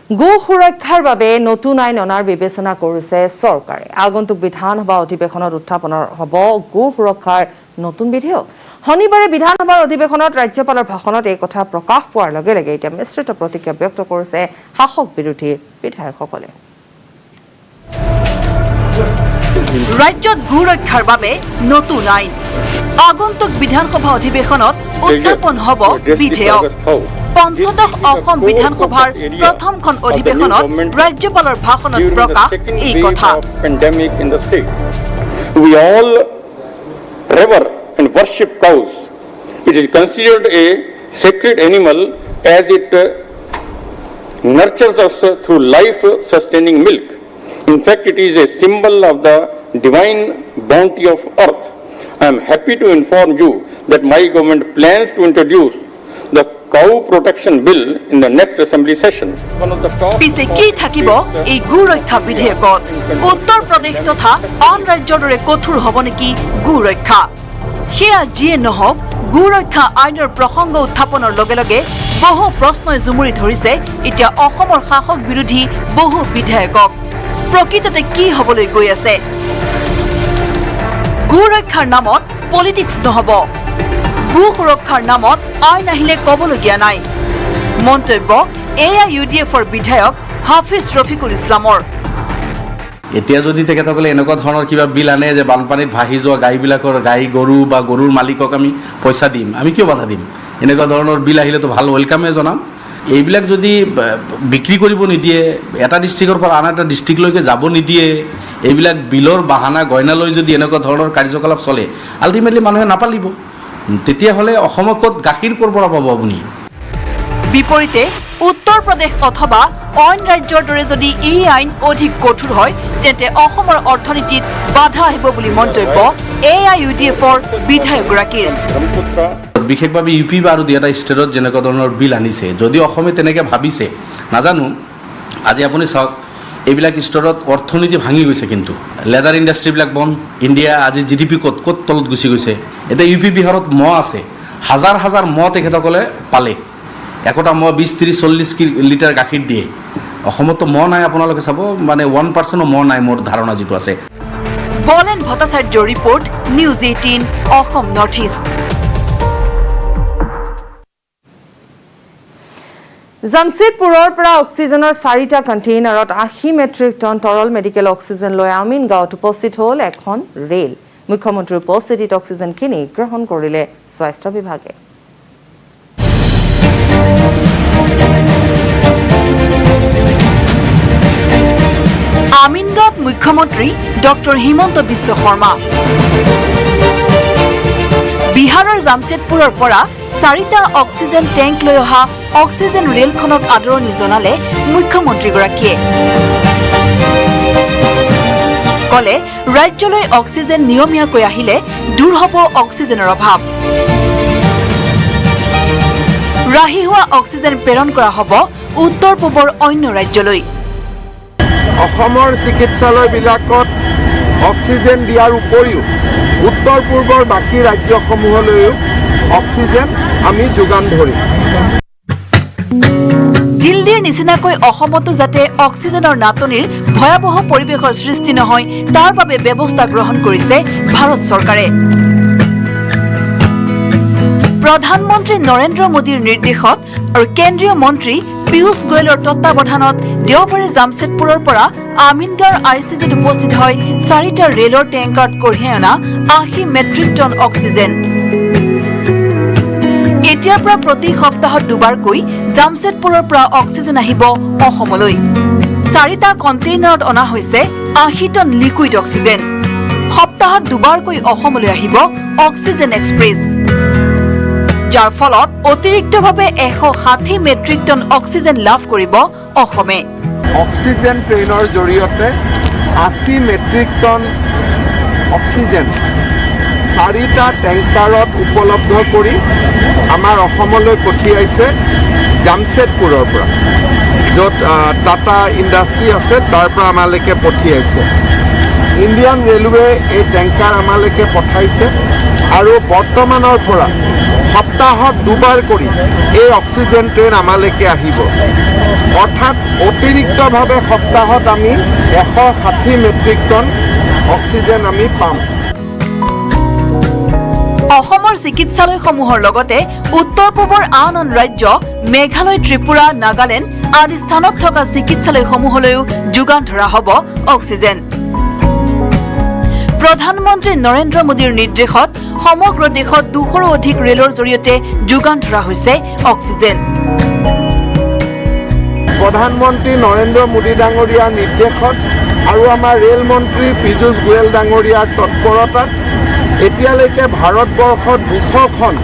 গো সুৰক্ষাৰ বাবে নতুন আইন অনাৰ বিবেচনা কৰিছে চৰকাৰে। আগন্তুক বিধানসভা অধিৱেশনত উত্থাপন হ'ব গো সুৰক্ষাৰ নতুন বিধেয়ক। শনিবাৰে বিধানসভাৰ অধিৱেশনত ৰাজ্যপালৰ ভাষণত এই কথা প্ৰকাশ পোৱাৰ লগে লগে এতিয়া মিশ্ৰিত প্ৰতিক্ৰিয়া ব্যক্ত কৰিছে শাসক বিৰোধী বিধায়কসকলে। ৰাজ্যত গো ৰক্ষাৰ বাবে নতুন আইন। আগন্তুক বিধানসভা অধিৱেশনত উত্থাপন হ'ব বিধেয়ক। পঞ্চদশ অসম বিধানসভাৰ প্ৰথমখন অধিৱেশনত ৰাজ্যপালৰ ভাষণত প্ৰকাশ এই কথা। We all rever and worship cows. It is considered a sacred animal as it nurtures us through life-sustaining milk. In fact, it is a symbol of the divine bounty of earth. I am happy to inform you that my government plans to introduce the Cow Protection Bill in the next assembly session. পিছে কি থাকিব এই গো ৰক্ষা বিধেয়কত? উত্তৰ প্ৰদেশ তথা আন ৰাজ্যৰ দৰে কঠোৰ হ'ব নেকি গো ৰক্ষা? সেয়া যিয়ে নহওক, গো ৰক্ষা আইনৰ প্ৰসংগ উত্থাপনৰ লগে লগে বহু প্ৰশ্নই জুমুৰি ধৰিছে এতিয়া অসমৰ শাসক বিৰোধী বহু বিধায়কক। প্ৰকৃততে কি হ'বলৈ গৈ আছে? গো ৰক্ষাৰ নামত পলিটিক্স নহ'ব। গো সুৰক্ষাৰ নামত আইন আহিলে ক'বলগীয়া নাই। মন্তব্য AIUDFৰ বিধায়ক হাফিজ ৰফিকুল ইছলামৰ। এতিয়া যদি তেখেতসকলে এনেকুৱা ধৰণৰ কিবা বিল আনে যে বানপানীত ভাহি যোৱা গাইবিলাকৰ গাই গৰু বা গৰুৰ মালিকক আমি পইচা দিম, আমি কিয় বাধা দিম? এনেকুৱা ধৰণৰ বিল আহিলেতো ভাল ৱেলকামে জনাম। এইবিলাক যদি বিক্ৰী কৰিব নিদিয়ে, এটা ডিষ্ট্ৰিক্টৰ পৰা আন এটা ডিষ্ট্ৰিক্টলৈকে যাব নিদিয়ে, এইবিলাক বিলৰ বাহানা গইনা লৈ যদি এনেকুৱা ধৰণৰ কাৰ্যকলাপ চলে, আল্টিমেটলি মানুহে নাপালিব। তেতিয়াহ'লে অসমত ক'ত গাখীৰ ক'ৰ পৰা পাব আপুনি? বিপৰীতে উত্তৰ প্ৰদেশ অথবা অইন ৰাজ্যৰ দৰে যদি এই আইন অধিক কঠোৰ হয় তেন্তে অসমৰ অৰ্থনীতিত বাধা আহিব বুলি মন্তব্য AIUDFৰ বিধায়কগৰাকীৰ। বিশেষভাৱে ইউপি বা আৰু এটা ষ্টেটত যেনেকুৱা ধৰণৰ বিল আনিছে, যদি অসমে তেনেকৈ ভাবিছে নাজানো। আজি আপুনি চাওক, এইবিলাক ষ্টেটত অৰ্থনীতি ভাঙি গৈছে, কিন্তু লেডাৰ ইণ্ডাষ্ট্ৰীবিলাক বন্ধ। ইণ্ডিয়া আজি GDP ক'ত তলত গুচি গৈছে। এতিয়া ইউপি বিহাৰত মহ আছে, হাজাৰ হাজাৰ মহ তেখেতসকলে পালে। একোটা মহ 20-30-40 লিটাৰ গাখীৰ দিয়ে। অসমততো মহ নাই, আপোনালোকে চাব, মানে 1% মহ নাই মোৰ ধাৰণা যিটো আছে। বলেন ভট্টাচাৰ্যৰ report, news 18 Assam north east. জামছেদপুৰৰ পৰা অক্সিজেনৰ 4টা কণ্টেইনাৰত 80 মেট্ৰিক টন তৰল মেডিকেল অক্সিজেন লৈ আমিন গাঁৱত উপস্থিত হ'ল এখন ৰেল। মুখ্যমন্ত্ৰীৰ উপস্থিতিত অক্সিজেনখিনি গ্ৰহণ কৰিলে স্বাস্থ্য বিভাগে। আমিনগাঁৱত মুখ্যমন্ত্ৰী ডক্টৰ হিমন্ত বিশ্ব শৰ্মা। বিহাৰৰ জামছেদপুৰৰ পৰা 4টা অক্সিজেন টেংক লৈ অহা অক্সিজেন ৰেলখনক আদৰণি জনালে মুখ্যমন্ত্ৰীগৰাকীয়ে। কলে ৰাজ্যলৈ অক্সিজেন নিয়মীয়াকৈ আহিলে দূৰ হ'ব অক্সিজেনৰ অভাৱ। ৰাহি হোৱা অক্সিজেন প্ৰেৰণ কৰা হ'ব উত্তৰ পূবৰ অন্য ৰাজ্যলৈ। অসমৰ চিকিৎসালয়বিলাকত অক্সিজেন দিয়াৰ উপৰিও উত্তৰ পূৰ্বৰ বাকী ৰাজ্যসমূহলৈও অক্সিজেন আমি যোগান ধৰিম। দিল্লীৰ নিচিনাকৈ অসমতো যাতে অক্সিজেনৰ নাটনিৰ ভয়াৱহ পৰিৱেশৰ সৃষ্টি নহয় তাৰ বাবে ব্যৱস্থা গ্ৰহণ কৰিছে ভাৰত চৰকাৰে। প্ৰধানমন্ত্ৰী নৰেন্দ্ৰ মোদীৰ নিৰ্দেশত আৰু কেন্দ্ৰীয় মন্ত্ৰী পীয়ুষ গোয়েলৰ তত্বাৱধানত দেওবাৰে জামছেদপুৰৰ পৰা আমিনগাঁৱৰ ICDত উপস্থিত হয় 4টা ৰেলৰ টেংকাৰত কঢ়িয়াই অনা 80 মেট্ৰিক টন অক্সিজেন। এতিয়াৰ পৰা প্ৰতি সপ্তাহত দুবাৰকৈ জামছেদপুৰৰ পৰা অক্সিজেন আহিব অসমলৈ। 4টা কণ্টেইনাৰত অনা হৈছে 80 টন লিকুইড অক্সিজেন। সপ্তাহত দুবাৰকৈ অসমলৈ আহিব অক্সিজেন এক্সপ্ৰেছ, যাৰ ফলত অতিৰিক্তভাৱে 160 মেট্ৰিক টন অক্সিজেন লাভ কৰিব অসমে। অক্সিজেন ট্ৰেইনৰ জৰিয়তে 80 মেট্ৰিক টন অক্সিজেন 4টা টেংকাৰত উপলব্ধ কৰি আমাৰ অসমলৈ পঠিয়াইছে জামছেদপুৰৰ পৰা, য'ত টাটা ইণ্ডাষ্ট্ৰী আছে তাৰ পৰা আমালৈকে পঠিয়াইছে। ইণ্ডিয়ান ৰেলৱে এই টেংকাৰ আমালৈকে পঠাইছে আৰু বৰ্তমানৰ পৰা সপ্তাহত দুবাৰ কৰি এই অক্সিজেন ট্ৰেইন আমালৈকে আহিব অৰ্থাৎ অতিৰিক্তভাৱে সপ্তাহত আমি 160 মেট্ৰিক টন অক্সিজেন আমি পাম অসমৰ চিকিৎসালয়সমূহৰ লগতে উত্তৰ পূবৰ আন আন ৰাজ্য মেঘালয় ত্ৰিপুৰা নাগালেণ্ড আদি স্থানত থকা চিকিৎসালয়সমূহলৈও যোগান ধৰা হ'ব অক্সিজেন প্ৰধানমন্ত্ৰী নৰেন্দ্ৰ মোদীৰ নিৰ্দেশত সমগ্ৰ দেশত 200ৰো অধিক ৰেলৰ জৰিয়তে যোগান ধৰা হৈছে অক্সিজেন প্ৰধানমন্ত্ৰী নৰেন্দ্ৰ মোদী ডাঙৰীয়াৰ নিৰ্দেশত আৰু আমাৰ ৰেল মন্ত্ৰী পীযুষ গোয়েল ডাঙৰীয়াৰ তৎপৰতাত এতিয়ালৈকে ভাৰতবৰ্ষত 200খন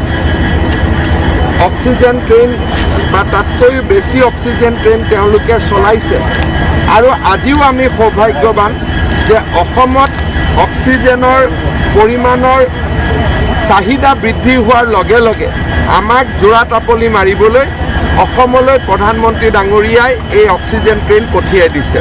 অক্সিজেন ট্ৰেইন বা তাতকৈ বেছি অক্সিজেন ট্ৰেইন তেওঁলোকে চলাইছে আৰু আজিও আমি সৌভাগ্যৱান যে অসমত অক্সিজেনৰ পৰিমাণৰ চাহিদা বৃদ্ধি হোৱাৰ লগে লগে আমাক জোৰা টাপলি মাৰিবলৈ অসমলৈ প্ৰধানমন্ত্ৰী ডাঙৰীয়াই এই অক্সিজেন ট্ৰেইন পঠিয়াই দিছে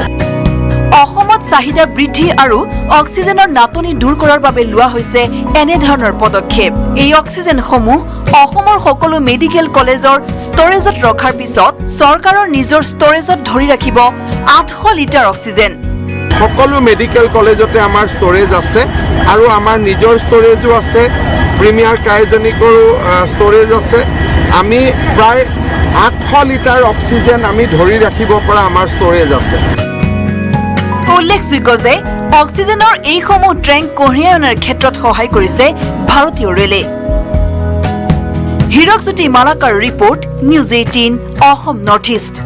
অসমত চাহিদা বৃদ্ধি আৰু অক্সিজেনৰ নাটনি দূৰ কৰাৰ বাবে লোৱা হৈছে এনেধৰণৰ পদক্ষেপ এই অক্সিজেনসমূহ অসমৰ সকলো মেডিকেল কলেজৰ ষ্টৰেজত ৰখাৰ পিছত চৰকাৰৰ নিজৰ ষ্টৰেজত ধৰি ৰাখিব 800 লিটাৰ অক্সিজেন সকলো মেডিকেল কলেজতে আমাৰ ষ্টৰেজ আছে আৰু আমাৰ নিজৰ ষ্টৰেজো আছে প্ৰিমিয়াৰ ক্ৰায়জেনিকৰো ষ্টৰেজ আছে আমি প্ৰায় 800 লিটাৰ অক্সিজেন আমি ধৰি ৰাখিব পৰা আমাৰ ষ্টৰেজ আছে উল্লেখযোগ্য যে অক্সিজেনৰ এইসমূহ ট্ৰেংক কঢ়িয়াই অনাৰ ক্ষেত্ৰত সহায় কৰিছে ভাৰতীয় ৰেলে Hirakjyoti Malakar report news 18 Assam north east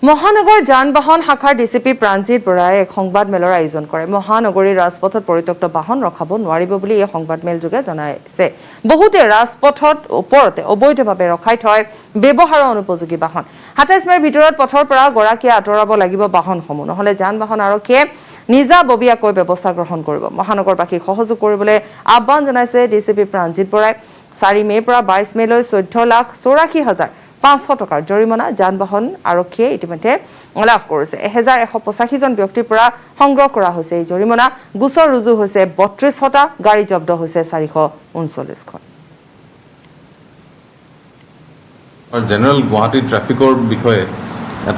মহানগৰ যান-বাহন শাখাৰ ডিচিপি প্ৰাণজিৎ বৰাই এক সংবাদমেলৰ আয়োজন কৰে মহানগৰীৰ ৰাজপথত পৰিত্যক্ত বাহন ৰখাব নোৱাৰিব বুলি এই সংবাদমেল যোগে জনাইছে বহুতে ৰাজপথত ওপৰতে অবৈধভাৱে ৰখাই থয় ব্যৱহাৰৰ অনুপযোগী বাহন 27 মেৰ ভিতৰত পথৰ পৰা গৰাকীয়ে আঁতৰাব লাগিব বাহনসমূহ নহলে যান-বাহন আৰক্ষীয়ে নিজাববীয়াকৈ ব্যৱস্থা গ্ৰহণ কৰিব মহানগৰবাসীক সহযোগ কৰিবলৈ আহ্বান জনাইছে ডিচিপি প্ৰাণজিৎ বৰাই 4 মেৰ পৰা 22 মেলৈ 14,84,500 টকাৰ জৰিমনা যান-বাহন আৰক্ষীয়ে ইতিমধ্যে লাভ কৰিছে 1185 জন ব্যক্তিৰ পৰা সংগ্ৰহ কৰা হৈছে এই জৰিমনা গোচৰ ৰুজু হৈছে 32টা গাড়ী জব্দ হৈছে 439খন জেনেৰেল গুৱাহাটী ট্ৰেফিকৰ বিষয়ে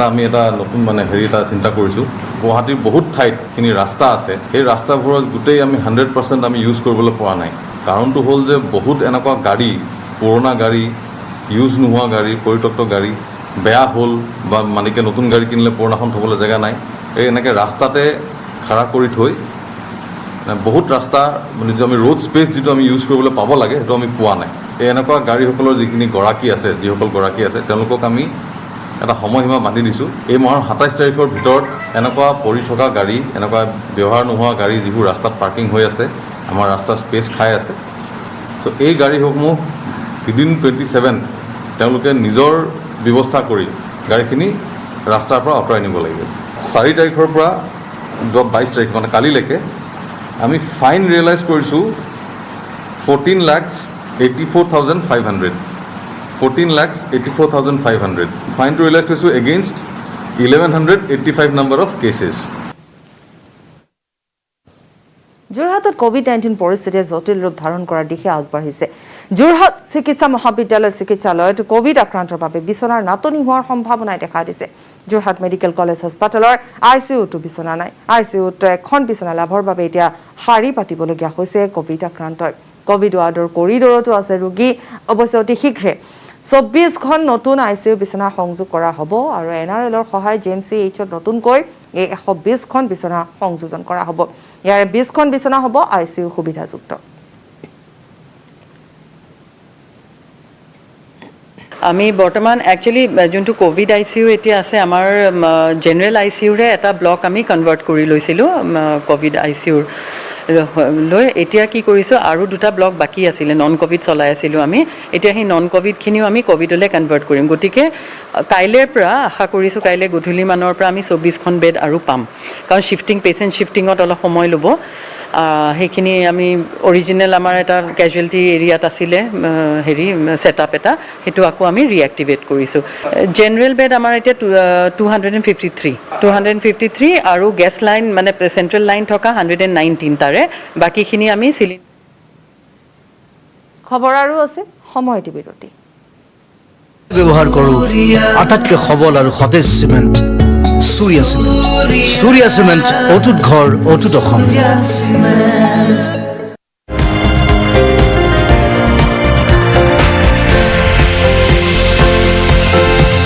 আমি এটা নতুন এটা চিন্তা কৰিছোঁ গুৱাহাটীৰ বহুত ঠাইতখিনি ৰাস্তা আছে সেই ৰাস্তাবোৰত গোটেই আমি 100% আমি ইউজ কৰিবলৈ পৰা নাই কাৰণটো হ'ল যে বহুত এনেকুৱা গাড়ী পুৰণা গাড়ী ইউজ নোহোৱা গাড়ী পৰিত্যক্ত গাড়ী বেয়া হ'ল বা মালিকে নতুন গাড়ী কিনিলে পুৰণাখন থ'বলৈ জেগা নাই এই এনেকৈ ৰাস্তাতে খাৰা কৰি থৈ বহুত ৰাস্তা যিটো আমি ৰোড স্পেচ যিটো আমি ইউজ কৰিবলৈ পাব লাগে সেইটো আমি পোৱা নাই এই এনেকুৱা গাড়ীসকলৰ যিসকল গৰাকী আছে তেওঁলোকক আমি এটা সময়সীমা বান্ধি দিছোঁ এই মাহৰ 27 তাৰিখৰ ভিতৰত এনেকুৱা পৰি থকা গাড়ী এনেকুৱা ব্যৱহাৰ নোহোৱা গাড়ী যিবোৰ ৰাস্তাত পাৰ্কিং হৈ আছে আমাৰ ৰাস্তাৰ স্পেচ খাই আছে চ' এই গাড়ীসমূহ উইদিন 27 তেওঁলোকে নিজৰ ব্যৱস্থা কৰি গাড়ীখিনি ৰাস্তাৰ পৰা আঁতৰাই নিব লাগিব 4 তাৰিখৰ পৰা 22 তাৰিখ কালিলৈকে আমি ফাইন ৰিয়েলাইজ কৰিছোঁ 14,84,500 ফাইনটো ৰিয়েলাইজ কৰিছোঁ এগেইনষ্ট 1185 নাম্বাৰ অফ কেছেছ যোৰহাটত কোভিড-19 পৰিস্থিতিয়ে জটিল ৰূপ ধাৰণ কৰাৰ দিশে আগবাঢ়িছে যোৰহাট চিকিৎসা মহাবিদ্যালয় চিকিৎসালয়ত কোভিড আক্ৰান্তৰ বাবে বিচনাৰ নাটনি হোৱাৰ সম্ভাৱনাই দেখা দিছে যোৰহাট মেডিকেল কলেজ হাস্পাতালৰ আইচিইউটো বিচনা নাই আইচিইউত এখন বিচনা লাভৰ বাবে এতিয়া শাৰী পাতিবলগীয়া হৈছে কোভিড আক্ৰান্তই কোভিড ৱাৰ্ডৰ কৰিডৰতো আছে ৰোগী অৱশ্যে অতি শীঘ্ৰে 24খন নতুন আইচিইউ বিচনা সংযোগ কৰা হ'ব আৰু এনআৰএলৰ সহায় জিএমচিএইচত নতুনকৈ এই 120খন বিচনা সংযোজন কৰা হ'ব ইয়াৰে 20খন বিচনা হ'ব আইচিইউ সুবিধাযুক্ত আমি বৰ্তমান একচুয়ালি যোনটো কোভিড আইচিইউ এতিয়া আছে আমাৰ জেনাৰেল আইচিইউৰে এটা ব্লক আমি কনভাৰ্ট কৰি লৈছিলোঁ কোভিড আইচিইউৰ লৈ এতিয়া কি কৰিছোঁ আৰু দুটা ব্লক বাকী আছিলে নন কোভিড চলাই আছিলোঁ আমি এতিয়া সেই নন কোভিডখিনিও আমি কোভিডলৈ কনভাৰ্ট কৰিম গতিকে কাইলৈৰ পৰা আশা কৰিছোঁ কাইলৈ গধূলি মানৰ পৰা আমি 24খন বেড আৰু পাম কাৰণ পেচেণ্ট শ্বিফটিঙত অলপ সময় ল'ব সেইখিনি আমি অৰিজিনেল আমাৰ এটা কেজুৱেলিটি এৰিয়াত আছিলে হেৰি ছেটআপ এটা, সেইটো আকৌ আমি ৰিএক্টিভেট কৰিছোঁ। জেনেৰেল বেড আমাৰ এতিয়া 253 আৰু গেছ লাইন মানে চেণ্ট্ৰেল লাইন থকা 119 তাৰে, বাকীখিনি আমি খবৰ আৰু আছে সময় এটি বিৰতি। ব্যৱহাৰ কৰোঁ আটাইতকৈ সবল আৰু সতেজ cement Surya cement. Surya cement অটুট ঘৰ অটুট অসম।